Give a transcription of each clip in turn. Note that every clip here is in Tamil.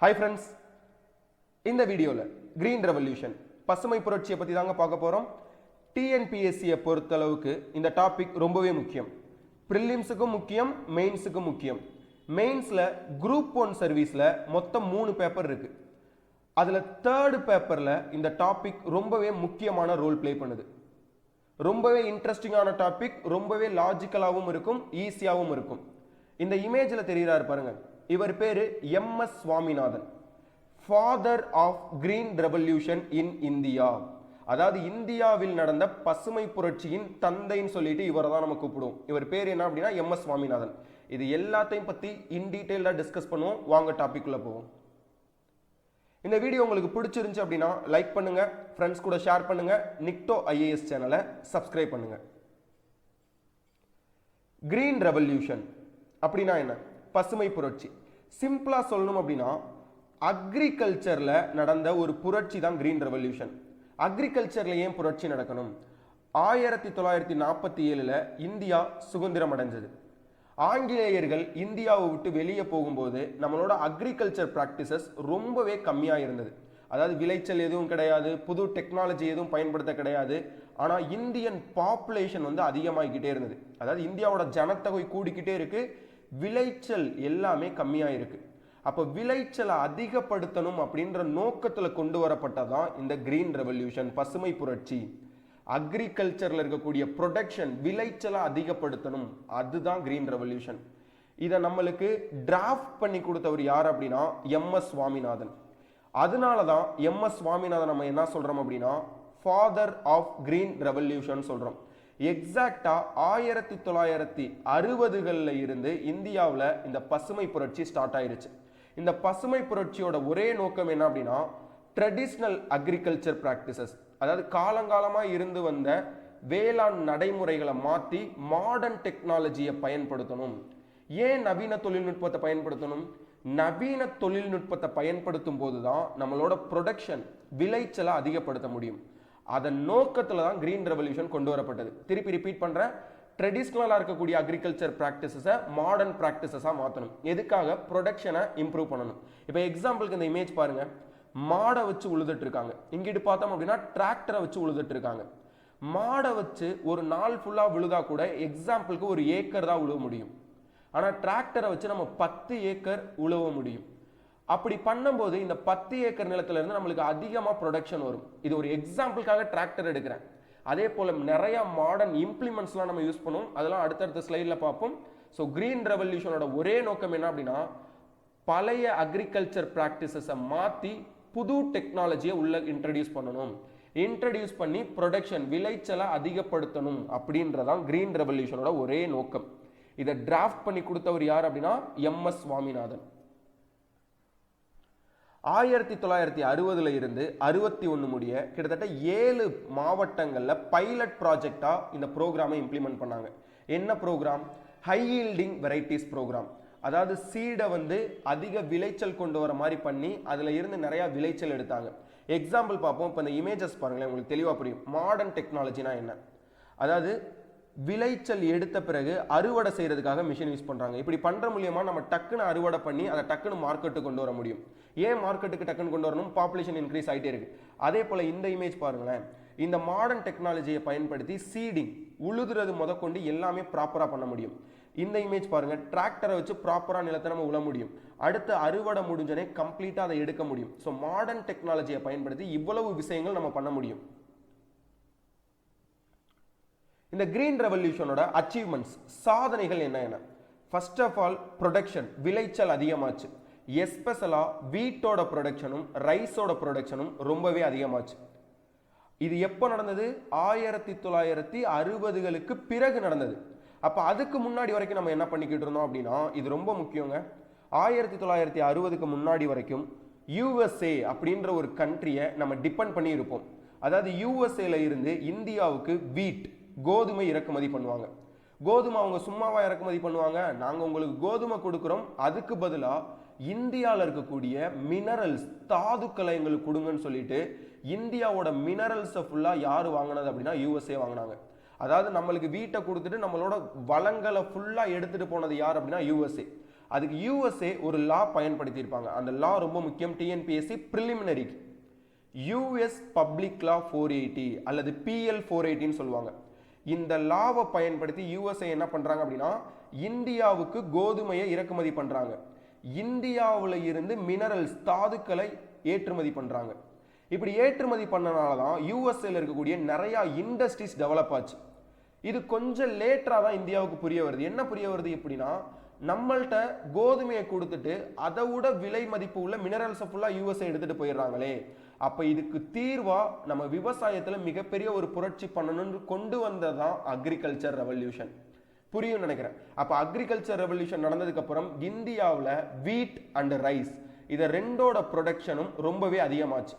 ஹாய் ஃப்ரெண்ட்ஸ், இந்த வீடியோவில் கிரீன் ரெவல்யூஷன் பசுமை புரட்சியை பற்றி தாங்க பார்க்க போகிறோம். டிஎன்பிஎஸ்சியை பொறுத்தளவுக்கு இந்த டாபிக் ரொம்பவே முக்கியம். ப்ரிலிம்ஸுக்கும் முக்கியம், மெயின்ஸுக்கும் முக்கியம். மெயின்ஸில் குரூப் 1 சர்வீஸில் மொத்தம் 3 பேப்பர் இருக்குது. அதில் 3rd பேப்பரில் இந்த டாபிக் ரொம்பவே முக்கியமான ரோல் ப்ளே பண்ணுது. ரொம்பவே இன்ட்ரெஸ்டிங்கான டாபிக், ரொம்பவே லாஜிக்கலாகவும் இருக்கும், ஈஸியாகவும் இருக்கும். இந்த இமேஜில் தெரிகிறாரு பாருங்க, இவர் பேரு M S. Swaminathan, father of green revolution in India. அதாவது இந்தியாவில் நடந்த பசுமை புரட்சியின் தந்தைன்னு சொல்லிட்டு இவரை தான் நம்ம கூப்பிடுவோம். இவர் பேர் என்ன அப்படின்னா எம்.எஸ். சுவாமிநாதன். இது எல்லாத்தையும் பற்றி இன் டீட்டெயிலாக டிஸ்கஸ் பண்ணுவோம். வாங்க டாபிக்குள்ளே போவோம். இந்த வீடியோ உங்களுக்கு பிடிச்சிருந்துச்சு அப்படின்னா லைக் பண்ணுங்க, ஃப்ரெண்ட்ஸ் கூட ஷேர் பண்ணுங்க, நிக்டோ ஐஏஎஸ் சேனலை சப்ஸ்கிரைப் பண்ணுங்க. கிரீன் ரெவல்யூஷன் அப்படின்னா என்ன? பசுமை புரட்சி. சிம்பிளா சொல்லணும் அப்படின்னா அக்ரிகல்ச்சர்ல நடந்த ஒரு புரட்சி தான் கிரீன் ரெவல்யூஷன். அக்ரிகல்ச்சர்ல ஏன் புரட்சி நடக்கணும்? 1947 இந்தியா சுதந்திரம் அடைஞ்சது. ஆங்கிலேயர்கள் இந்தியாவை விட்டு வெளியே போகும்போது நம்மளோட அக்ரிகல்ச்சர் ப்ராக்டிசஸ் ரொம்பவே கம்மியாக இருந்தது. அதாவது விளைச்சல் எதுவும் கிடையாது, புது டெக்னாலஜி எதுவும் பயன்படுத்த கிடையாது. ஆனால் இந்தியன் பாப்புலேஷன் அதிகமாகிக்கிட்டே இருந்தது. அதாவது இந்தியாவோட ஜனத்தொகை கூடிக்கிட்டே இருக்கு, விளைச்சல் எல்லாமே கம்மியாக இருக்கு. அப்போ விளைச்சலை அதிகப்படுத்தணும் அப்படின்ற நோக்கத்தில் கொண்டு வரப்பட்டதான் இந்த கிரீன் ரெவல்யூஷன், பசுமை புரட்சி. அக்ரிகல்ச்சர்ல இருக்கக்கூடிய ப்ரொடக்ஷன், விளைச்சலை அதிகப்படுத்தணும், அதுதான் கிரீன் ரெவல்யூஷன். இதை நம்மளுக்கு டிராஃப்ட் பண்ணி கொடுத்தவர் யார் அப்படின்னா எம்.எஸ். சுவாமிநாதன். அதனால தான் எம்.எஸ். சுவாமிநாதன் நம்ம என்ன சொல்றோம் அப்படின்னா ஃபாதர் ஆஃப் கிரீன் ரெவல்யூஷன் சொல்றோம். எக்ஸாக்டா 1960களில் இருந்து இந்தியாவில் இந்த பசுமை புரட்சி ஸ்டார்ட் ஆயிருச்சு. இந்த பசுமை புரட்சியோட ஒரே நோக்கம் என்ன அப்படின்னா ட்ரெடிஷ்னல் அக்ரிகல்ச்சர் ப்ராக்டிசஸ், அதாவது காலங்காலமாக இருந்து வந்த வேளாண் நடைமுறைகளை மாற்றி மாடர்ன் டெக்னாலஜியை பயன்படுத்தணும். ஏன் நவீன தொழில்நுட்பத்தை பயன்படுத்தணும்? நவீன தொழில்நுட்பத்தை பயன்படுத்தும் போது தான் நம்மளோட ப்ரொடக்ஷன், விளைச்சலை அதிகப்படுத்த முடியும். அதன் நோக்கத்தில் தான் கிரீன் ரெவல்யூஷன் கொண்டு வரப்பட்டது. திருப்பி ரிப்பீட் பண்ணுறேன், ட்ரெடிஷ்னலாக இருக்கக்கூடிய அக்ரிகல்ச்சர் ப்ராக்டிசஸை மாடர்ன் ப்ராக்டிசஸாக மாற்றணும். எதுக்காக? ப்ரொடக்ஷனை இம்ப்ரூவ் பண்ணணும். இப்போ எக்ஸாம்பிளுக்கு இந்த இமேஜ் பாருங்க, மாடை வச்சு உழுதுட்டு இருக்காங்க. இங்கிட்டு பார்த்தோம் அப்படின்னா டிராக்டரை வச்சு உழுதுட்டு இருக்காங்க. மாடை வச்சு ஒரு நாள் ஃபுல்லாக விழுதா கூட எக்ஸாம்பிளுக்கு ஒரு ஏக்கர் தான் உழுவ முடியும். ஆனால் டிராக்டரை வச்சு நம்ம 10 ஏக்கர் உழுவ முடியும். அப்படி பண்ணும்போது இந்த 10 ஏக்கர் நிலத்துல இருந்து நம்மளுக்கு அதிகமாக ப்ரொடக்ஷன் வரும். இது ஒரு எக்ஸாம்பிளுக்காக டிராக்டர் எடுக்கிறேன். அதே போல நிறைய மாடர்ன் இம்ப்ளிமெண்ட்ஸ்லாம் நம்ம யூஸ் பண்ணுவோம். அதெல்லாம் அடுத்தடுத்த ஸ்லைடில் பார்ப்போம். ஸோ கிரீன் ரெவல்யூஷனோட ஒரே நோக்கம் என்ன அப்படின்னா பழைய அக்ரிகல்ச்சர் ப்ராக்டிசஸை மாற்றி புது டெக்னாலஜியை உள்ள இன்ட்ரடியூஸ் பண்ணணும். இன்ட்ரடியூஸ் பண்ணி ப்ரொடக்ஷன், விளைச்சலை அதிகப்படுத்தணும் அப்படின்றதான் கிரீன் ரெவல்யூஷனோட ஒரே நோக்கம். இதை டிராஃப்ட் பண்ணி கொடுத்தவர் யார் அப்படின்னா எம்.எஸ். சுவாமிநாதன். 1960 இருந்து 61 முடிய கிட்டத்தட்ட 7 மாவட்டங்களில் பைலட் ப்ராஜெக்டா இந்த ப்ரோக்ராமை இம்ப்ளிமெண்ட் பண்ணாங்க. என்ன programme? High yielding varieties programme. அதாவது சீடை அதிக விளைச்சல் கொண்டு வர மாதிரி பண்ணி அதில் இருந்து நிறைய விளைச்சல் எடுத்தாங்க. எக்ஸாம்பிள் பார்ப்போம். இப்போ இந்த இமேஜஸ் பாருங்களேன், உங்களுக்கு தெளிவாக புரியும். மாடர்ன் டெக்னாலஜினா என்ன? அதாவது விளைச்சல் எடுத்த பிறகு அறுவடை செய்யறதுக்காக மிஷின் யூஸ் பண்றாங்க. இப்படி பண்ற மூலியமா நம்ம டக்குன்னு அறுவடை பண்ணி அதை டக்குன்னு மார்க்கெட்டுக்கு கொண்டு வர முடியும். ஏன் மார்க்கெட்டுக்கு டக்குன்னு கொண்டு வரணும்? பாப்புலேஷன் இன்க்ரீஸ் ஆகிட்டே இருக்கு. அதே போல இந்த இமேஜ் பாருங்களேன், இந்த மாடர்ன் டெக்னாலஜியை பயன்படுத்தி சீடிங், உழுதுறது முதற்கொண்டு எல்லாமே ப்ராப்பரா பண்ண முடியும். இந்த இமேஜ் பாருங்க, டிராக்டரை வச்சு ப்ராப்பரா நிலத்தை நம்ம உழ முடியும். அடுத்து அறுவடை முடிஞ்சனே கம்ப்ளீட்டா அதை எடுக்க முடியும். ஸோ மாடர்ன் டெக்னாலஜியை பயன்படுத்தி இவ்வளவு விஷயங்கள் நம்ம பண்ண முடியும். இந்த கிரீன் ரெவல்யூஷனோட அச்சீவ்மெண்ட்ஸ், சாதனைகள் என்ன? ஃபர்ஸ்ட் ஆஃப் ஆல் ப்ரொடக்ஷன், விளைச்சல் அதிகமாச்சு. எஸ்பெஷலா வீட்டோட ப்ரொடக்ஷனும் ரைஸோட ப்ரொடக்ஷனும் ரொம்பவே அதிகமாச்சு. இது எப்போ நடந்தது? 1960களுக்கு பிறகு நடந்தது. அப்போ அதுக்கு முன்னாடி வரைக்கும் நம்ம என்ன பண்ணிக்கிட்டு இருந்தோம் அப்படின்னா, இது ரொம்ப முக்கியங்க. 1960க்கு முன்னாடி வரைக்கும் யூஎஸ்ஏ அப்படின்ற ஒரு கண்ட்ரியை நம்ம டிபெண்ட் பண்ணி இருப்போம். அதாவது யூஎஸ்ஏல இருந்து இந்தியாவுக்கு வீட், கோதுமை இறக்குமதி பண்ணுவாங்க. கோதுமை அவங்க சும்மாவா இறக்குமதி பண்ணுவாங்க? நாங்கள் உங்களுக்கு கோதுமை கொடுக்குறோம், அதுக்கு பதிலாக இந்தியாவில் இருக்கக்கூடிய மினரல்ஸ், தாதுக்களை எங்களுக்கு கொடுங்கன்னு சொல்லிட்டு இந்தியாவோட மினரல்ஸை ஃபுல்லாக யார் வாங்கினது அப்படின்னா யூஎஸ்ஏ வாங்கினாங்க. அதாவது நம்மளுக்கு வீட்டை கொடுத்துட்டு நம்மளோட வளங்களை ஃபுல்லாக எடுத்துட்டு போனது யார் அப்படின்னா யூஎஸ்ஏ. அதுக்கு யூஎஸ்ஏ ஒரு லா பயன்படுத்தியிருப்பாங்க. அந்த லா ரொம்ப முக்கியம் டிஎன்பிஎஸ்சி ப்ரிலிமினரிக்கு. யூஎஸ் பப்ளிக் லா 480 அல்லது பிஎல் 480 சொல்லுவாங்க. இந்த லாவை பயன்படுத்தி யூஎஸ்ஏ என்ன பண்றாங்க அப்படின்னா இந்தியாவுக்கு கோதுமையை இறக்குமதி பண்றாங்க. இந்தியாவில் இருந்து மினரல்ஸ் தாதுக்களை ஏற்றுமதி பண்றாங்க. இப்படி ஏற்றுமதி பண்ணனால தான் யூஎஸ்ஏல இருக்கக்கூடிய நிறைய இண்டஸ்ட்ரீஸ் டெவலப் ஆச்சு. இது கொஞ்சம் லேட்டரா தான் இந்தியாவுக்கு புரிய வருது. என்ன புரிய வருது எப்படின்னா நம்மள்ட்ட கோதுமையை கொடுத்துட்டு அதை விட விலை மதிப்பு உள்ள மினரல்ஸை ஃபுல்லா யூஎஸ்ஏ எடுத்துட்டு போயிடுறாங்களே, அப்ப இதுக்கு தீர்வா நம்ம விவசாயத்துல மிகப்பெரிய ஒரு புரட்சி பண்ணணும்னு கொண்டு வந்ததான் அக்ரிகல்ச்சர் ரெவல்யூஷன். புரியும் நினைக்கிறேன். அப்ப அக்ரிகல்ச்சர் ரெவல்யூஷன் நடந்ததுக்கு அப்புறம் இந்தியாவில் வீட் அண்ட் ரைஸ் இதை ரெண்டோட ப்ரொடக்ஷனும் ரொம்பவே அதிகமாச்சு.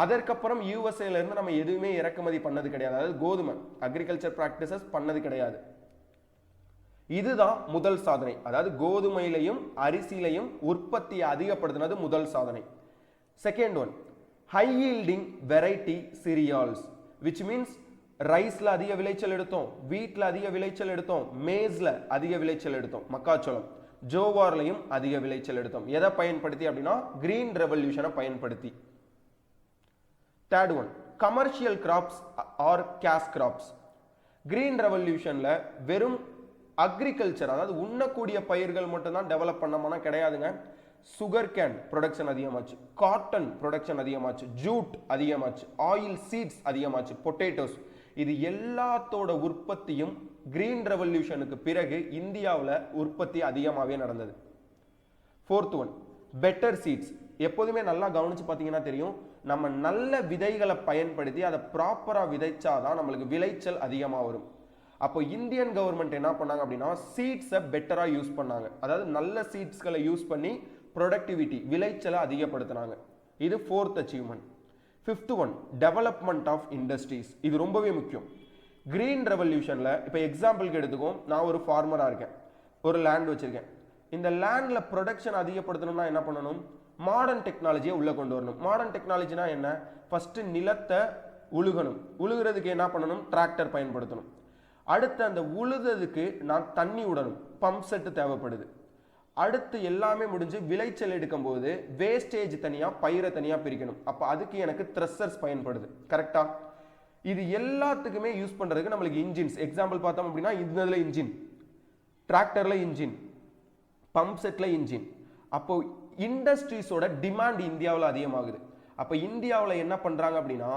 அதற்கப்புறம் யூஎஸ்ஏல இருந்து நம்ம எதுவுமே இறக்குமதி பண்ணது கிடையாது. அதாவது கோதுமை அக்ரிகல்ச்சர் பிராக்டிசஸ் பண்ணது கிடையாது. இதுதான் முதல் சாதனை. அதாவது கோதுமையிலையும் அரிசியிலையும் உற்பத்தியை அதிகப்படுத்தினது முதல் சாதனை. Second one, high yielding variety cereals, which means ரைஸ்ல அதிக விளைச்சல் எடுத்தோம், வீட்ல அதிக விளைச்சல் எடுத்தோம், மேஸ்ல அதிக விளைச்சல் எடுத்தோம், மக்காச்சோளம், ஜோவார்லையும் அதிக விளைச்சல் எடுத்தோம். எதை பயன்படுத்தி அப்படின்னா கிரீன் ரெவல்யூஷனை பயன்படுத்தி. Third one, commercial crops are cash crops. Green ரெவல்யூஷன்ல வெறும் அக்ரிகல்ச்சர் அதாவது உண்ணக்கூடிய பயிர்கள் மட்டும் தான் டெவலப் பண்ணோம்னா கிடையாதுங்க. சுகர் கேன் ப்ரொடக்ஷன் அதிகமாச்சு, காட்டன் ப்ரொடக்ஷன் அதிகமாச்சு, ஜூட் அதிகமாச்சு, ஆயில் சீட்ஸ் அதிகமாச்சு, பொட்டேட்டோஸ். இது எல்லாத்தோட உற்பத்தியும் கிரீன் ரெவல்யூஷனுக்கு பிறகு இந்தியாவில் உற்பத்தி அதிகமாகவே நடந்தது. Fourth one, better seeds. எப்போதுமே நல்லா கவனிச்சு பார்த்தீங்கன்னா தெரியும், நம்ம நல்ல விதைகளை பயன்படுத்தி அதை ப்ராப்பராக விதைச்சாதான் நம்மளுக்கு விளைச்சல் அதிகமாக வரும். அப்போ இந்தியன் கவர்மெண்ட் என்ன பண்ணாங்க அப்படின்னா சீட்ஸை பெட்டராக யூஸ் பண்ணாங்க. அதாவது நல்ல சீட்ஸ்களை யூஸ் பண்ணி ப்ரொடக்டிவிட்டி விளைச்சலை அதிகப்படுத்தினாங்க. இது fourth achievement. Fifth one, development of industries. இது ரொம்பவே முக்கியம். கிரீன் ரெவல்யூஷன்ல இப்போ எக்ஸாம்பிளுக்கு எடுத்துக்கோம், நான் ஒரு ஃபார்மரா இருக்கேன், ஒரு லேண்ட் வச்சிருக்கேன். இந்த லேண்ட்ல ப்ரொடக்ஷன் அதிகப்படுத்தணும்னா என்ன பண்ணணும்? மாடர்ன் டெக்னாலஜியை உள்ள கொண்டு வரணும். மாடர்ன் டெக்னாலஜினா என்ன? ஃபர்ஸ்ட் நிலத்தை உழுகணும். உழுகிறதுக்கு என்ன பண்ணணும்? டிராக்டர் பயன்படுத்தணும். அடுத்து அந்த உழுதுக்கு நான் தண்ணி விடணும், பம்ப் செட்டு தேவைப்படுது. அடுத்து எல்லாமே முடிஞ்சு விளைச்சல் எடுக்கும் போது வேஸ்டேஜ் தனியா பயிரை தனியா பிரிக்கணும். அப்ப அதுக்கு எனக்கு த்ரெஷர்ஸ் பயன்படுது. கரெக்டா? இது எல்லாத்துக்குமே யூஸ் பண்றதுக்கு நம்மளுக்கு இன்ஜின்ஸ். எக்ஸாம்பிள் பார்த்தோம் அப்படின்னா இதுல இன்ஜின், டிராக்டர்ல இன்ஜின், பம்ப் செட்ல இன்ஜின். அப்போ இண்டஸ்ட்ரீஸோட டிமாண்ட் இந்தியாவில் அதிகமாகுது. அப்ப இந்தியாவில் என்ன பண்றாங்க அப்படின்னா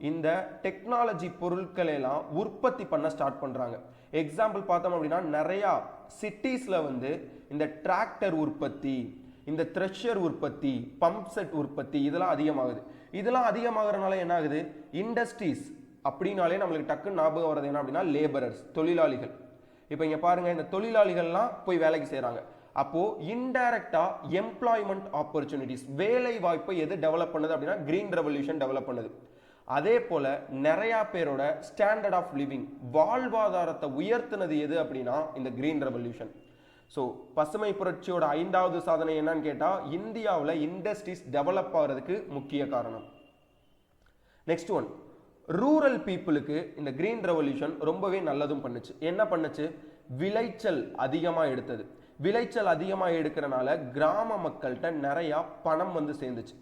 இந்த டெக்னாலஜி பொருட்களை எல்லாம் உற்பத்தி பண்ண ஸ்டார்ட் பண்றாங்க. எக்ஸாம்பிள் பார்த்தோம் அப்படின்னா நிறைய சிட்டிஸ்ல வந்து இந்த டிராக்டர் உற்பத்தி, இந்த த்ரெஷர் உற்பத்தி, பம்ப் செட் உற்பத்தி இதெல்லாம் அதிகமாகுது. இதெல்லாம் அதிகமாகறதுனால என்ன ஆகுது? இண்டஸ்ட்ரீஸ் அப்படின்னாலே நம்மளுக்கு டக்குன்னு ஞாபகம் வர்றது என்ன அப்படின்னா லேபரர்ஸ், தொழிலாளிகள். இப்போ இங்க பாருங்க, இந்த தொழிலாளிகள்லாம் போய் வேலைக்கு செய்யறாங்க. அப்போ இன்டைரக்டா எம்ப்ளாய்மெண்ட் ஆப்பர்ச்சுனிட்டிஸ், வேலை வாய்ப்பை எது டெவலப் பண்ணுது அப்படின்னா கிரீன் ரெவல்யூஷன் டெவலப் பண்ணுது. அதே போல நிறைய பேரோட ஸ்டாண்டர்ட் ஆஃப் லிவிங், வாழ்வாதாரத்தை உயர்த்தினது எது அப்படின்னா இந்த கிரீன் ரெவல்யூஷன். ஸோ பசுமை புரட்சியோட 5வது சாதனை என்னன்னு கேட்டா இந்தியாவில் இண்டஸ்ட்ரீஸ் டெவலப் ஆகிறதுக்கு முக்கிய காரணம். நெக்ஸ்ட் ஒன், ரூரல் பீப்புளுக்கு இந்த கிரீன் ரெவல்யூஷன் ரொம்பவே நல்லதும் பண்ணுச்சு. என்ன பண்ணுச்சு? விளைச்சல் அதிகமாக எடுத்தது. விளைச்சல் அதிகமாக எடுக்கிறனால கிராம மக்கள்கிட்ட நிறைய பணம் வந்து சேர்ந்துச்சு.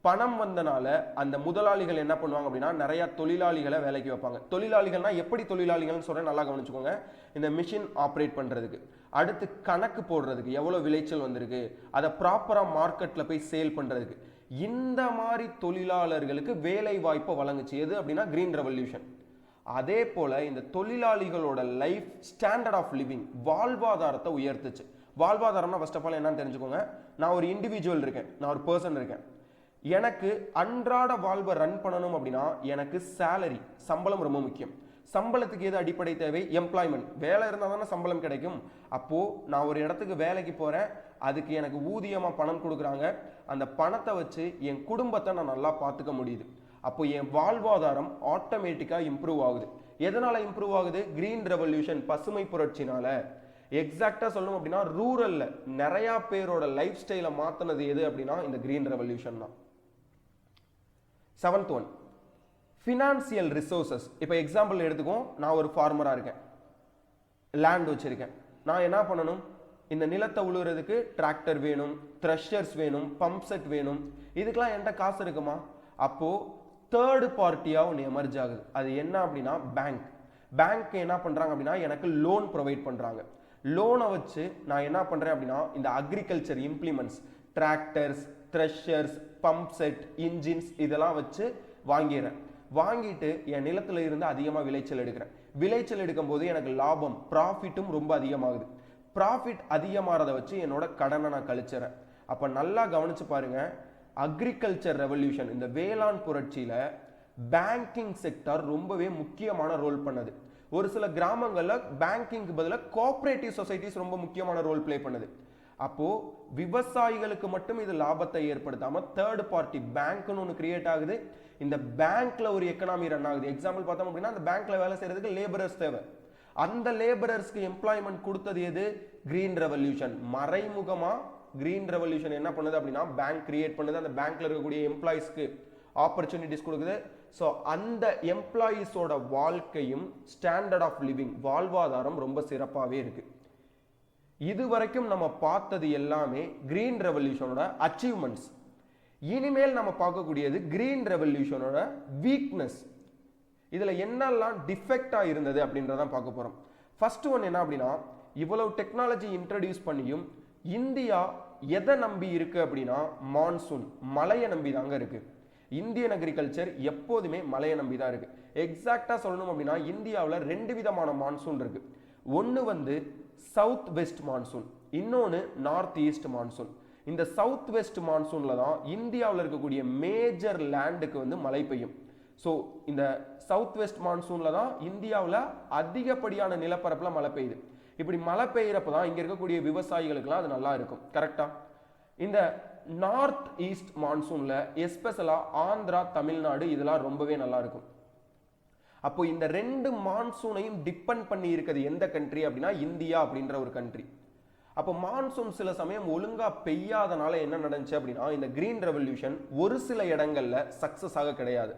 பணம் வந்தனால அந்த முதலாளிகள் என்ன பண்ணுவாங்க அப்படின்னா நிறைய தொழிலாளிகளை வேலைக்கு வைப்பாங்க. தொழிலாளிகள்னா எப்படி தொழிலாளிகள்னு சொல்றேன், நல்லா கவனிச்சுக்கோங்க. இந்த மிஷின் ஆப்ரேட் பண்றதுக்கு, அடுத்து கணக்கு போடுறதுக்கு, எவ்வளவு விளைச்சல் வந்திருக்கு அதை ப்ராப்பரா மார்க்கெட்ல போய் சேல் பண்றதுக்கு, இந்த மாதிரி தொழிலாளர்களுக்கு வேலை வாய்ப்பை வழங்குச்சு. எது அப்படின்னா கிரீன் ரெவல்யூஷன். அதே போல இந்த தொழிலாளிகளோட லைஃப் ஸ்டாண்டர்ட் ஆஃப் லிவிங், வாழ்வாதாரத்தை உயர்த்துச்சு. வாழ்வாதாரம்னா ஃபர்ஸ்ட் ஆஃப் ஆல் என்னன்னு தெரிஞ்சுக்கோங்க. நான் ஒரு இண்டிவிஜுவல் இருக்கேன், நான் ஒரு பர்சன் இருக்கேன். எனக்கு அன்றாட வாழ்வை ரன் பண்ணணும் அப்படின்னா எனக்கு சேலரி, சம்பளம் ரொம்ப முக்கியம். சம்பளத்துக்கு எது அடிப்படை தேவை? எம்ப்ளாய்மெண்ட். வேலை இருந்தால் தானே சம்பளம் கிடைக்கும். அப்போ நான் ஒரு இடத்துக்கு வேலைக்கு போறேன், அதுக்கு எனக்கு ஊதியமா பணம் கொடுக்குறாங்க. அந்த பணத்தை வச்சு என் குடும்பத்தை நான் நல்லா பார்த்துக்க முடியுது. அப்போ என் வாழ்வாதாரம் ஆட்டோமேட்டிக்கா இம்ப்ரூவ் ஆகுது. எதனால இம்ப்ரூவ் ஆகுது? கிரீன் ரெவல்யூஷன், பசுமை புரட்சினால. எக்ஸாக்டா சொல்லணும் அப்படின்னா ரூரல்ல நிறைய பேரோட லைஃப் ஸ்டைலை மாத்தினது எது அப்படின்னா இந்த கிரீன் ரெவல்யூஷன் தான். 7th one, financial resources. இப்போ எக்ஸாம்பிள் எடுத்துக்கோ, நான் ஒரு ஃபார்மரா இருக்கேன், லேண்ட் வச்சிருக்கேன். நான் என்ன பண்ணணும்? இந்த நிலத்தை உழுவுறதுக்கு டிராக்டர் வேணும், த்ரெஷர்ஸ் வேணும், பம்ப் செட் வேணும். இதுக்கெல்லாம் என்கிட்ட காசு இருக்குமா? அப்போ தேர்ட் பார்ட்டியா ஒன்று எமர்ஜ் ஆகுது. அது என்ன அப்படின்னா பேங்க். பேங்க் என்ன பண்றாங்க அப்படின்னா எனக்கு லோன் ப்ரொவைட் பண்றாங்க. லோனை வச்சு நான் என்ன பண்றேன் அப்படின்னா இந்த agriculture implements, tractors, threshers, pump set, engines இதெல்லாம் வச்சு வாங்கிடுறேன். வாங்கிட்டு என் நிலத்துல இருந்து அதிகமாக விளைச்சல் எடுக்கிறேன். விளைச்சல் எடுக்கும் போது எனக்கு லாபம், ப்ராஃபிட்டும் ரொம்ப அதிகமாகுது. ப்ராஃபிட் அதிகமாகறதை வச்சு என்னோட கடனை நான் கழிச்சிடறேன். அப்போ நல்லா கவனிச்சு பாருங்க, அக்ரிகல்ச்சர் ரெவல்யூஷன், இந்த வேளாண் புரட்சியில பேங்கிங் செக்டார் ரொம்பவே முக்கியமான ரோல் பண்ணது. ஒரு சில கிராமங்கள்ல பேங்கிங்க்கு பதிலாக கோஆபரேட்டிவ் சொசைட்டிஸ் ரொம்ப முக்கியமான ரோல் பிளே பண்ணுது. அப்போ விவசாயிகளுக்கு மட்டும் இது லாபத்தை ஏற்படுத்தாம தேர்ட் பார்ட்டி பேங்க்னு ஒன்று கிரியேட் ஆகுது. இந்த பேங்க்ல ஒரு எக்கனாமி ரன் ஆகுது. எக்ஸாம்பிள் பார்த்தோம் அப்படின்னா அந்த பேங்க்ல வேலை செய்யறதுக்கு லேபரர்ஸ் தேவை. அந்த லேபரர்ஸ்க்கு எம்ப்ளாய்மெண்ட் கொடுத்தது எது? Green revolution. மறைமுகமா கிரீன் ரெவல்யூஷன் என்ன பண்ணுது அப்படின்னா பேங்க் கிரியேட் பண்ணுது. அந்த பேங்க்ல இருக்கக்கூடிய எம்ப்ளாயிஸ்க்கு ஆப்பர்ச்சுனிட்டிஸ் கொடுக்குது. ஸோ அந்த எம்ப்ளாயிஸோட வாழ்க்கையும் ஸ்டாண்டர்ட் ஆஃப் லிவிங், வாழ்வாதாரம் ரொம்ப சிறப்பாகவே இருக்கு. இது வரைக்கும் நம்ம பார்த்தது எல்லாமே கிரீன் ரெவல்யூஷனோட அச்சீவ்மெண்ட்ஸ். இனிமேல் நம்ம பார்க்கக்கூடியது கிரீன் ரெவல்யூஷனோட வீக்னஸ். இதுல என்னெல்லாம் டிஃபெக்டா இருந்தது அப்படின்றதான் பார்க்க போறோம். ஃபர்ஸ்ட் ஒன் என்ன அப்படின்னா, இவ்வளவு டெக்னாலஜி இன்ட்ரடியூஸ் பண்ணியும் இந்தியா எதை நம்பி இருக்கு அப்படின்னா மான்சூன், மழையை நம்பி தாங்க இருக்கு. இந்தியன் அக்ரிகல்ச்சர் எப்போதுமே மழையை நம்பி தான் இருக்கு. எக்ஸாக்டா சொல்லணும் அப்படின்னா இந்தியாவில் 2 விதமான மான்சூன் இருக்கு. ஒன்று வந்து சவுத் வெஸ்ட் மான்சூன், இன்னொன்று நார்த் ஈஸ்ட் மான்சூன். இந்த சவுத் வெஸ்ட் மான்சூன்ல தான் இந்தியாவில் இருக்கக்கூடிய மேஜர் லேண்டுக்கு வந்து மழை பெய்யும். ஸோ இந்த சவுத் வெஸ்ட் மான்சூன்ல தான் இந்தியாவில் அதிகப்படியான நிலப்பரப்பில் மழை பெய்யுது. இப்படி மழை பெய்யறப்ப தான் இங்க இருக்கக்கூடிய விவசாயிகளுக்குலாம் அது நல்லா இருக்கும். கரெக்டா? இந்த நார்த் ஈஸ்ட் மான்சூன்ல எஸ்பெஷலா ஆந்திரா, தமிழ்நாடு இதெல்லாம் ரொம்பவே நல்லா இருக்கும். அப்போ இந்த 2 மான்சூனையும் டிபெண்ட் பண்ணி இருக்கிறது எந்த கண்ட்ரி அப்படின்னா இந்தியா அப்படின்ற ஒரு கண்ட்ரி. அப்போ மான்சூன் சில சமயம் ஒழுங்கா பெய்யாதனால என்ன நடந்துச்சு அப்படின்னா இந்த கிரீன் ரெவல்யூஷன் ஒரு சில இடங்கள்ல சக்சஸ் ஆக கிடையாது.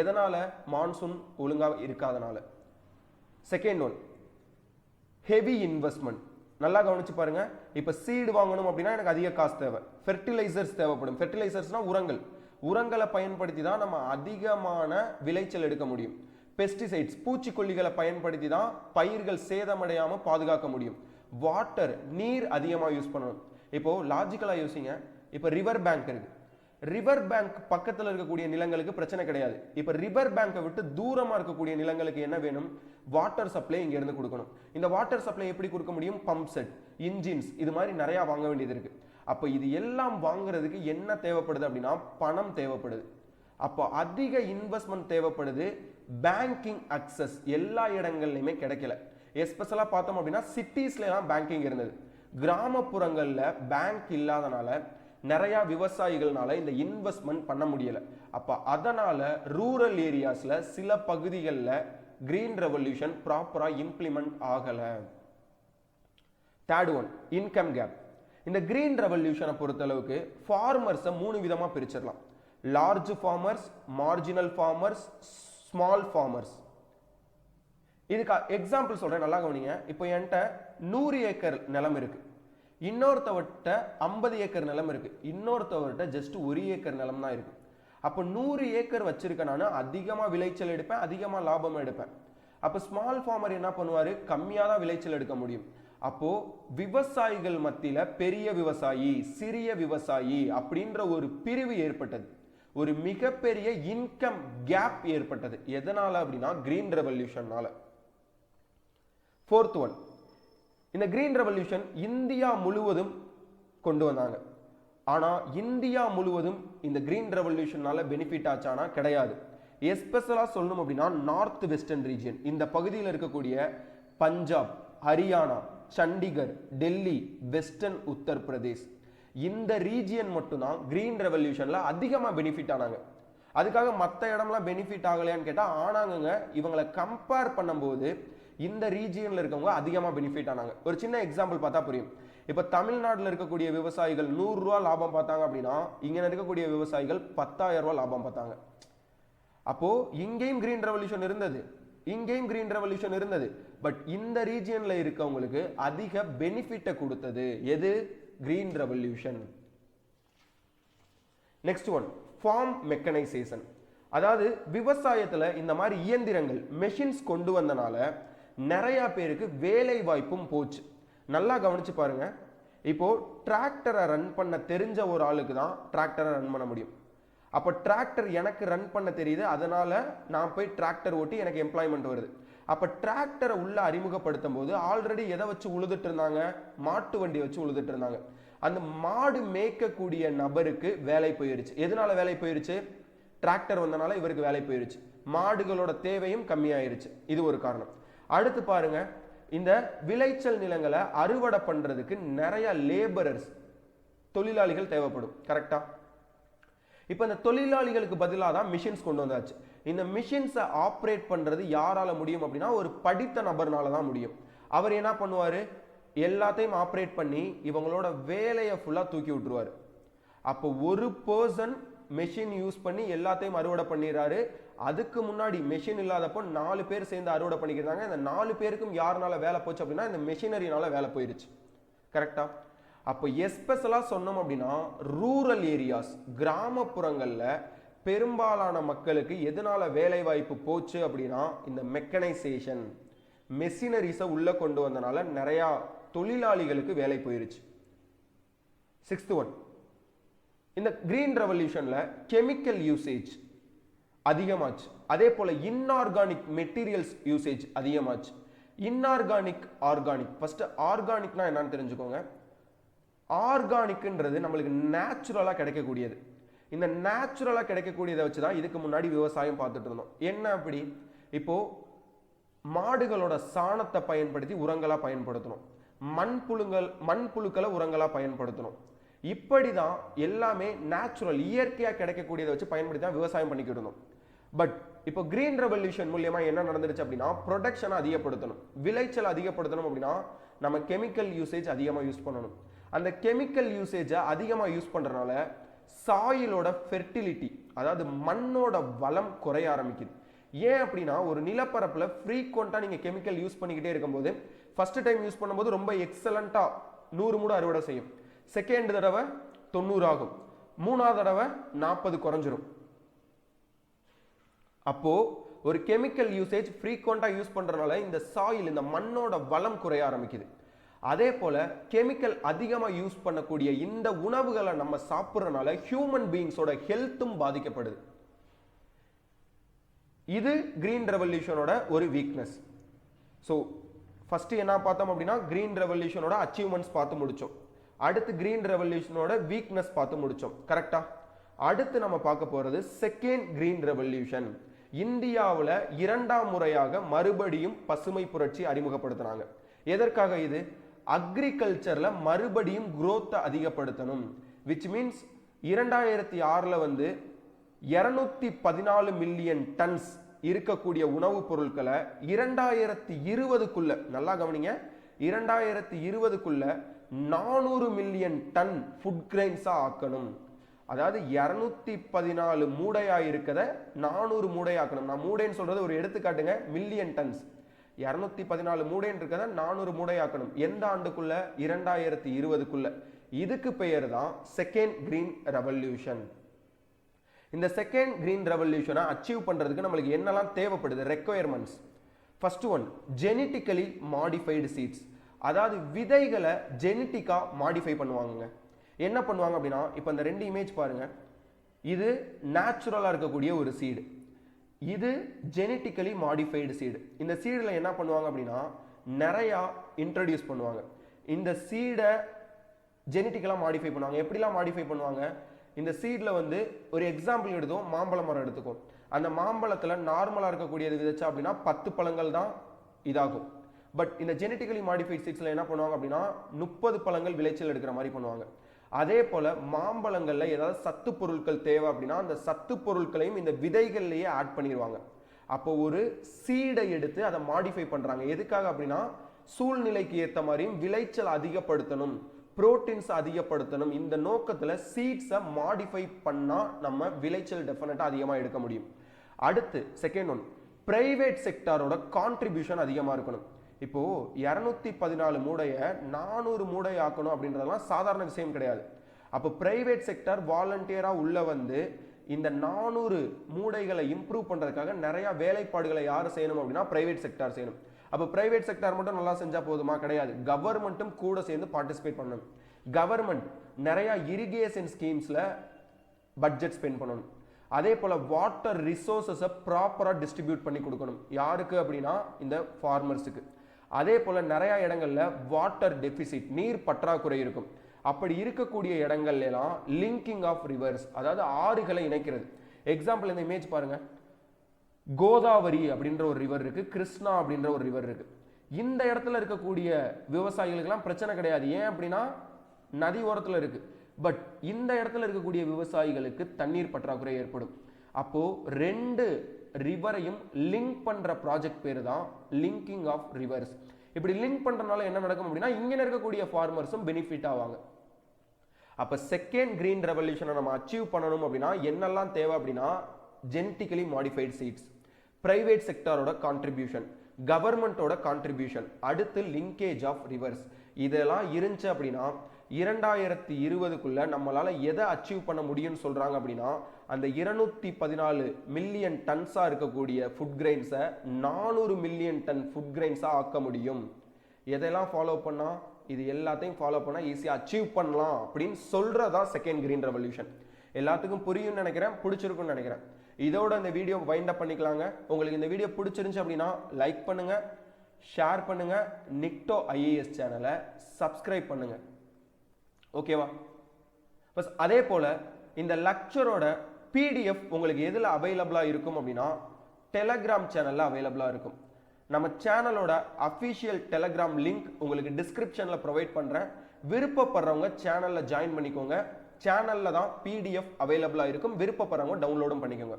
எதனால? மான்சூன் ஒழுங்கா இருக்காதனால. Second one, heavy investment. நல்லா கவனிச்சு பாருங்க. இப்ப சீடு வாங்கணும் அப்படின்னா எனக்கு அதிக காசு தேவை. ஃபெர்டிலைசர்ஸ் தேவைப்படும். ஃபெர்டிலைசர்ஸ்னா உரங்கள். உரங்களை பயன்படுத்தி தான் நம்ம அதிகமான விளைச்சல் எடுக்க முடியும். பெஸ்டிசைட்ஸ், பூச்சிக்கொல்லிகளை பயன்படுத்தி தான் பயிர்கள் சேதமடையாம பாதுகாக்க முடியும். வாட்டர், நீர் அதிகமாக யூஸ் பண்ணணும். இப்போ லாஜிக்கலா யோசிங்க. இப்போ ரிவர் பேங்க் இருக்கு. ரிவர் பேங்க் பக்கத்தில் இருக்கக்கூடிய நிலங்களுக்கு பிரச்சனை கிடையாது. இப்போ ரிவர் பேங்கை விட்டு தூரமாக இருக்கக்கூடிய நிலங்களுக்கு என்ன வேணும்? வாட்டர் சப்ளை இங்க இருந்து கொடுக்கணும். இந்த வாட்டர் சப்ளை எப்படி கொடுக்க முடியும்? பம்ப் செட், இன்ஜின்ஸ், இது மாதிரி நிறைய வாங்க வேண்டியது இருக்கு. அப்போ இது எல்லாம் வாங்குறதுக்கு என்ன தேவைப்படுது அப்படின்னா பணம் தேவைப்படுது. அப்போ அதிக இன்வெஸ்ட்மெண்ட் தேவைப்படுது. பேங்கிங் அக்சஸ் எல்லா இடங்கள்லையுமே கிடைக்கல. எஸ்பெஷலா பார்த்தோம் அப்படின்னா சிட்டிஸ்ல எல்லாம் பேங்கிங் இருந்தது. கிராமப்புறங்கள்ல பேங்க் இல்லாதனால நிறைய விவசாயிகள்னால இந்த இன்வெஸ்ட்மெண்ட் பண்ண முடியல. அப்ப அதனால ரூரல் ஏரியாஸ்ல சில பகுதிகளில் கிரீன் ரெவல்யூஷன் ப்ராப்பரா இம்ப்ளிமெண்ட் ஆகல. Third one, income gap. இந்த கிரீன் ரெவல்யூஷனை பொறுத்தளவுக்கு ஃபார்மர்ஸை 3 விதமா பிரிச்சிடலாம். Large farmers, marginal farmers, small farmers. இதுக்கு எக்ஸாம்பிள் சொல்றேன், நல்லா கவனிங்க. இப்போ என்கிட்ட 100 ஏக்கர் நிலம் இருக்கு. இன்னொருத்தவர்கிட்ட 50 ஏக்கர் நிலம் இருக்கு. இன்னொருத்தவர்கிட்ட ஜஸ்ட் 1 ஏக்கர் நிலம் தான் இருக்கு. அப்போ 100 ஏக்கர் வச்சிருக்க நான் அதிகமா விளைச்சல் எடுப்பேன், அதிகமா லாபம் எடுப்பேன். அப்போ ஸ்மால் ஃபார்மர் என்ன பண்ணுவாரு? கம்மியா தான் விளைச்சல் எடுக்க முடியும். அப்போ விவசாயிகள் மத்தியில பெரிய விவசாயி, சிறிய விவசாயி அப்படின்ற ஒரு பிரிவு ஏற்பட்டது. ஒரு மிகப்பெரிய இன்கம் கேப் ஏற்பட்டது. எதனால அப்படின்னா கிரீன் ரெவல்யூஷனால. ஃபோர்த் ஒன், இந்த கிரீன் ரெவல்யூஷன் இந்தியா முழுவதும் கொண்டு வந்தாங்க. ஆனா இந்தியா முழுவதும் இந்த கிரீன் ரெவல்யூஷனால பெனிஃபிட் ஆச்சானா? கிடையாது. எஸ்பெஷலா சொல்லணும் அப்படின்னா நார்த் வெஸ்டர்ன் ரீஜியன், இந்த பகுதியில் இருக்கக்கூடிய பஞ்சாப், ஹரியானா, சண்டிகர், டெல்லி, வெஸ்டர்ன் உத்தரப்பிரதேஷ், இந்த ரீஜியன் மட்டும்தான் கிரீன் ரெவல்யூஷன்ல அதிகமா பெனிஃபிட் ஆனாங்க. அதுக்காக மற்ற இடம்லாம் பெனிஃபிட் ஆகலையான்னு கேட்டா ஆனாங்க. இவங்களை கம்பேர் பண்ணும்போது இந்த ரீஜியன்ல இருக்கவங்க அதிகமா பெனிஃபிட் ஆனாங்க. ஒரு சின்ன எக்ஸாம்பிள் பார்த்தா புரியும். இப்ப தமிழ்நாட்டில் இருக்கக்கூடிய விவசாயிகள் 100 ரூபா லாபம் பார்த்தாங்க அப்படின்னா இங்க இருக்கக்கூடிய விவசாயிகள் 10,000 ரூபாய் லாபம் பார்த்தாங்க. அப்போ இங்கேயும் கிரீன் ரெவல்யூஷன் இருந்தது, இங்கேயும் கிரீன் ரெவல்யூஷன் இருந்தது. பட் இந்த ரீஜியன்ல இருக்கவங்களுக்கு அதிக பெனிஃபிட்டை கொடுத்தது எது? Green revolution. Next one, farm mechanisation. அதாவது விவசாயத்துல இந்த மாதிரி இயந்திரங்கள் மெஷின்ஸ் கொண்டு வந்தனால நிறைய பேருக்கு வேலை வாய்ப்பும் போச்சு. நல்லா கவனிச்சு பாருங்க. இப்போ டிராக்டரை ரன் பண்ண தெரிஞ்ச ஒரு ஆளுக்கு தான் டிராக்டரை ரன் பண்ண முடியும். அப்போ டிராக்டர் எனக்கு ரன் பண்ண தெரியுது, அதனால நான் போய் டிராக்டர் ஓட்டி எனக்கு எம்ப்ளாய்மெண்ட் வருது. அப்போ டிராக்டரை உள்ள அறிமுகப்படுத்தும் போது ஆல்ரெடி எதை வச்சு உழுதுட்டு இருந்தாங்க? மாட்டு வண்டி வச்சு உழுதுட்டு இருந்தாங்க. அந்த மாடு மேய்க்கக்கூடிய நபருக்கு வேலை போயிருச்சு. எதனால வேலை போயிருச்சு? டிராக்டர் வந்தனால இவருக்கு வேலை போயிருச்சு. மாடுகளோட தேவையும் கம்மியாயிருச்சு. இது ஒரு காரணம். அடுத்து பாருங்க, இந்த விளைச்சல் நிலங்களை அறுவடை பண்றதுக்கு நிறைய லேபரர்ஸ், தொழிலாளிகள் தேவைப்படும். கரெக்டா? இப்போ இந்த தொழிலாளிகளுக்கு பதிலாக தான் மிஷின்ஸ் கொண்டு வந்தாச்சு. இந்த மிஷின்ஸை ஆப்ரேட் பண்றது யாரால முடியும் அப்படின்னா ஒரு படித்த நபர்னால தான் முடியும். அவர் என்ன பண்ணுவாரு? எல்லாத்தையும் ஆப்ரேட் பண்ணி இவங்களோட வேலையை ஃபுல்லா தூக்கி விட்டுருவாரு. அப்போ ஒரு பர்சன் மெஷின் யூஸ் பண்ணி எல்லாத்தையும் அறுவடை பண்ணிடுறாரு. அதுக்கு முன்னாடி மெஷின் இல்லாதப்போ 4 பேர் சேர்ந்து அறுவடை பண்ணிக்கிறாங்க. இந்த 4 பேருக்கும் யாருனால வேலை போச்சு அப்படின்னா இந்த மெஷினரினால வேலை போயிருச்சு. கரெக்டா? அப்போ எஸ்பெஷலா சொன்னோம் அப்படின்னா ரூரல் ஏரியாஸ், கிராமப்புறங்கள்ல பெரும்பாலான மக்களுக்கு எதனால வேலை வாய்ப்பு போச்சு அப்படின்னா இந்த மெக்கனைசேஷன், மெஷினரிஸை உள்ள கொண்டு வந்தனால நிறைய தொழிலாளிகளுக்கு வேலை போயிருச்சு. 6th ஒன், இந்த கிரீன் ரெவல்யூஷன்ல கெமிக்கல் யூசேஜ் அதிகமாச்சு. அதே போல இன்ஆர்கானிக் மெட்டீரியல்ஸ் யூசேஜ் அதிகமாச்சு. Inorganic, organic. ஃபர்ஸ்ட் ஆர்கானிக்னா என்னன்னு தெரிஞ்சுக்கோங்க. ஆர்கானிக்ன்றது நம்மளுக்கு நேச்சுரலா கிடைக்கக்கூடியது. இந்த நேச்சுரலா கிடைக்கக்கூடியதை வச்சுதான் இதுக்கு முன்னாடி விவசாயம் பார்த்துட்டு இருந்தோம். என்ன அப்படி? இப்போ மாடுகளோட சாணத்தை பயன்படுத்தி உரங்களா பயன்படுத்தணும், மண்புழுக்களை உரங்களா பயன்படுத்தணும். இப்படிதான் எல்லாமே நேச்சுரல், இயற்கையா கிடைக்கக்கூடியதை வச்சு பயன்படுத்தி தான் விவசாயம் பண்ணிக்கிட்டு இருந்தோம். பட் இப்போ கிரீன் ரெவல்யூஷன் மூலியமா என்ன நடந்துருச்சு அப்படின்னா ப்ரொடக்ஷனை அதிகப்படுத்தணும், விளைச்சல் அதிகப்படுத்தணும் அப்படின்னா நம்ம கெமிக்கல் யூசேஜ் அதிகமாக யூஸ் பண்ணணும். அந்த கெமிக்கல் யூசேஜை அதிகமாக யூஸ் பண்றதுனால சாயிலோட ஃபெர்டிலிட்டி, அதாவது மண்ணோட வளம் குறைய ஆரம்பிக்குது. ஏன் அப்படின்னா ஒரு நிலப்பரப்புல ஃப்ரீக்வெண்டா நீங்க கெமிக்கல் யூஸ் பண்ணிக்கிட்டே இருக்கும்போது ஃபர்ஸ்ட் டைம் யூஸ் பண்ணும்போது ரொம்ப எக்ஸலண்டா 100 மூட அறுவடை செய்யும். செகண்ட் தடவை 90 ஆகும், 3ஆவது தடவை 40 குறைஞ்சிரும். அப்போ ஒரு கெமிக்கல் யூசேஜ் ஃப்ரீக்வெண்டா யூஸ் பண்றதுனால இந்த சாயில், இந்த மண்ணோட வளம் குறைய ஆரம்பிக்குது. அதே போல கெமிக்கல் அதிகமா யூஸ் பண்ணக்கூடிய இந்த உணவுகளை நம்ம சாப்பிட்றதுனால ஹியூமன் பீயிங்ஸோட ஹெல்த்தும் பாதிக்கப்படுது. இது கிரீன் ரெவல்யூஷனோட ஒரு வீக்னஸ். ஸோ ஃபர்ஸ்ட் என்ன பார்த்தோம் அப்படின்னா கிரீன் ரெவல்யூஷனோட அச்சீவ்மெண்ட்ஸ் பார்த்து முடிச்சோம். அடுத்து கிரீன் ரெவல்யூஷனோட வீக்னஸ் பார்த்து முடிச்சோம். கரெக்டா? அடுத்து நம்ம பார்க்க போறது செகண்ட் கிரீன் ரெவல்யூஷன். இந்தியாவில் 2ஆம் முறையாக மறுபடியும் பசுமை புரட்சி அறிமுகப்படுத்தினாங்க. எதற்காக இது? அக்ரிகல்ச்சர்ல மறுபடியும் growth அதிகப்படுத்தணும். விச் மீன்ஸ் 2006ல் வந்து 214 மில்லியன் டன்ஸ் இருக்கக்கூடிய உணவுப் பொருட்களை 2020க்குள்ள, நல்லா கவனிங்க, 2020க்குள்ள 400 மில்லியன் டன் ஃபுட் கிரெயின்ஸா ஆக்கணும். அதாவது 214 மூடையா இருக்கத 400 மூடையாக்கணும். நான் மூடைன்னு சொல்றது ஒரு எடுத்துக்காட்டுங்க, மில்லியன் டன்ஸ். 214 மூடைன்னு இருக்கத 400 மூடையாக்கணும். எந்த ஆண்டுக்குள்ள? 2020க்குள்ள. இதுக்கு பெயர் தான் செகண்ட் கிரீன் ரெவல்யூஷன். இந்த செகண்ட் கிரீன் ரெவல்யூஷனை அச்சீவ் பண்றதுக்கு நம்மளுக்கு என்னெல்லாம் தேவைப்படுது? Requirements. First one, genetically modified seeds. அதாவது விதைகளை ஜெனட்டிக்கா மாடிஃபை பண்ணுவாங்க. என்ன பண்ணுவாங்க அப்படின்னா, இப்போ இந்த 2 இமேஜ் பாருங்க. இது நேச்சுரலா இருக்கக்கூடிய ஒரு சீடு, இது ஜெனட்டிக்கலி மாடிஃபைடு சீடு. இந்த சீடில் என்ன பண்ணுவாங்க அப்படின்னா நிறையா இன்ட்ரடியூஸ் பண்ணுவாங்க. இந்த சீடை ஜெனட்டிக்கலாக மாடிஃபை பண்ணுவாங்க. எப்படிலாம் மாடிஃபை பண்ணுவாங்க? இந்த சீடில் வந்து ஒரு எக்ஸாம்பிள் எடுத்தோம், மாம்பழ மரம் எடுத்துக்கும். அந்த மாம்பழத்தில் நார்மலாக இருக்கக்கூடியது விதைச்சா அப்படின்னா 10 பழங்கள் தான் இதாகும். பட் இந்த ஜெனட்டிக்கலி மாடிஃபைட் சீட்ஸில் என்ன பண்ணுவாங்க அப்படின்னா 30 பழங்கள் விளைச்சல் எடுக்கிற மாதிரி பண்ணுவாங்க. அதே போல மாம்பழங்கள்ல ஏதாவது சத்து பொருட்கள் தேவை அப்படின்னா அந்த சத்து பொருட்களையும் இந்த விதைகள்லயே ஆட் பண்ணிடுவாங்க. அப்போ ஒரு சீடை எடுத்து அதை மாடிஃபை பண்றாங்க. எதுக்காக அப்படின்னா சூழ்நிலைக்கு ஏற்ற மாதிரியும் விளைச்சல் அதிகப்படுத்தணும், புரோட்டீன்ஸ் அதிகப்படுத்தணும். இந்த நோக்கத்துல சீட்ஸை மாடிஃபை பண்ணா நம்ம விளைச்சல் டெஃபினட்டா அதிகமா எடுக்க முடியும். அடுத்து செகண்ட் ஒன், பிரைவேட் செக்டாரோட கான்ட்ரிபியூஷன் அதிகமா இருக்கணும். இப்போ 214 மூடைய 400 மூடை ஆக்கணும் அப்படின்றதெல்லாம் சாதாரண விஷயம் கிடையாது. அப்போ பிரைவேட் செக்டர் வாலண்டியரா உள்ள வந்து இந்த 400 மூடைகளை இம்ப்ரூவ் பண்றதுக்காக நிறைய வேலைப்பாடுகளை யார் செய்யணும் அப்படின்னா பிரைவேட் செக்டார் செய்யணும். அப்போ பிரைவேட் செக்டார் மட்டும் நல்லா செஞ்சா போதுமா? கிடையாது. கவர்மெண்ட்டும் கூட சேர்ந்து பார்ட்டிசிபேட் பண்ணணும். கவர்மெண்ட் நிறைய இரிகேஷன் ஸ்கீம்ஸ்ல பட்ஜெட் ஸ்பெண்ட் பண்ணணும். அதே போல வாட்டர் ரிசோர்ஸஸை ப்ராப்பராக டிஸ்ட்ரிபியூட் பண்ணி கொடுக்கணும். யாருக்கு அப்படின்னா இந்த ஃபார்மர்ஸுக்கு. அதே போல நிறைய இடங்கள்ல வாட்டர் டெபிசிட், நீர் பற்றாக்குறை இருக்கும். அப்படி இருக்கக்கூடிய இடங்கள்ல எல்லாம் லிங்கிங் ஆஃப் ரிவர்ஸ், அதாவது ஆறுகளை இணைக்கிறது. எக்ஸாம்பிள் இந்த இமேஜ் பாருங்க. கோதாவரி அப்படின்ற ஒரு ரிவர் இருக்கு, கிருஷ்ணா அப்படின்ற ஒரு ரிவர் இருக்கு. இந்த இடத்துல இருக்கக்கூடிய விவசாயிகளுக்கெல்லாம் பிரச்சனை கிடையாது. ஏன் அப்படின்னா நதி ஓரத்தில் இருக்கு. பட் இந்த இடத்துல இருக்கக்கூடிய விவசாயிகளுக்கு தண்ணீர் பற்றாக்குறை ஏற்படும். அப்போ 2 ரிவரையும் லிங்க் பண்ற ப்ராஜெக்ட் பேரு தான் லிங்கிங் ஆஃப் ரிவர்ஸ். இப்படி லிங்க் பண்றதுனால என்ன நடக்கும் அப்படின்னா இங்க இருக்கக்கூடிய ஃபார்மர்ஸும் பெனிஃபிட் ஆவாங்க. அப்ப செகண்ட் கிரீன் ரெவல்யூஷனை நம்ம அச்சீவ் பண்ணணும் அப்படின்னா என்னெல்லாம் தேவை அப்படின்னா ஜெனட்டிக்கலி மாடிஃபைட் சீட்ஸ், பிரைவேட் செக்டாரோட கான்ட்ரிபியூஷன், கவர்மெண்டோட கான்ட்ரிபியூஷன், அடுத்து லிங்கேஜ் ஆஃப் ரிவர்ஸ். இதெல்லாம் இருந்துச்சு அப்படின்னா 2020க்குள்ள நம்மளால எதை அச்சீவ் பண்ண முடியும்னு சொல்றாங்க அப்படின்னா அந்த 214 மில்லியன் டன்ஸா இருக்கக்கூடிய ஃபுட் கிரெயின்ஸை 400 மில்லியன் டன் ஃபுட் கிரெயின்ஸா ஆக்க முடியும். எதெல்லாம் ஃபாலோ பண்ணா இது எல்லாத்தையும் ஃபாலோ பண்ணா ஈஸியா அச்சீவ் பண்ணலாம் அப்படின்னு சொல்றதா செகண்ட் கிரீன் ரெவல்யூஷன். எல்லாத்துக்கும் புரியும்னு நினைக்கிறேன், பிடிச்சிருக்கும்னு நினைக்கிறேன். இதோட இந்த வீடியோ வைண்ட் அப் பண்ணிக்கலாங்க. உங்களுக்கு இந்த வீடியோ பிடிச்சிருந்துச்சு அப்படின்னா லைக் பண்ணுங்க, ஷேர் பண்ணுங்க, நிக்டோ ஐஏஎஸ் சேனலை சப்ஸ்கிரைப் பண்ணுங்க. ஓகேவா? பஸ் அதே போல இந்த லெக்சரோட பிடிஎஃப் உங்களுக்கு எதுல அவைலபிளா இருக்கும் அப்படின்னா டெலகிராம் சேனல்ல அவைலபிளா இருக்கும். நம்ம சேனலோட அஃபிஷியல் டெலகிராம் லிங்க் உங்களுக்கு டிஸ்கிரிப்ஷன்ல ப்ரொவைட் பண்றேன். விருப்பப்படுறவங்க சேனல்ல ஜாயின் பண்ணிக்கோங்க. சேனல்ல தான் பிடிஎஃப் அவைலபிளா இருக்கும். விருப்பப்படுறவங்க டவுன்லோடும் பண்ணிக்கோங்க.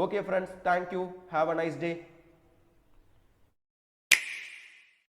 Okay friends, thank you, have a nice day.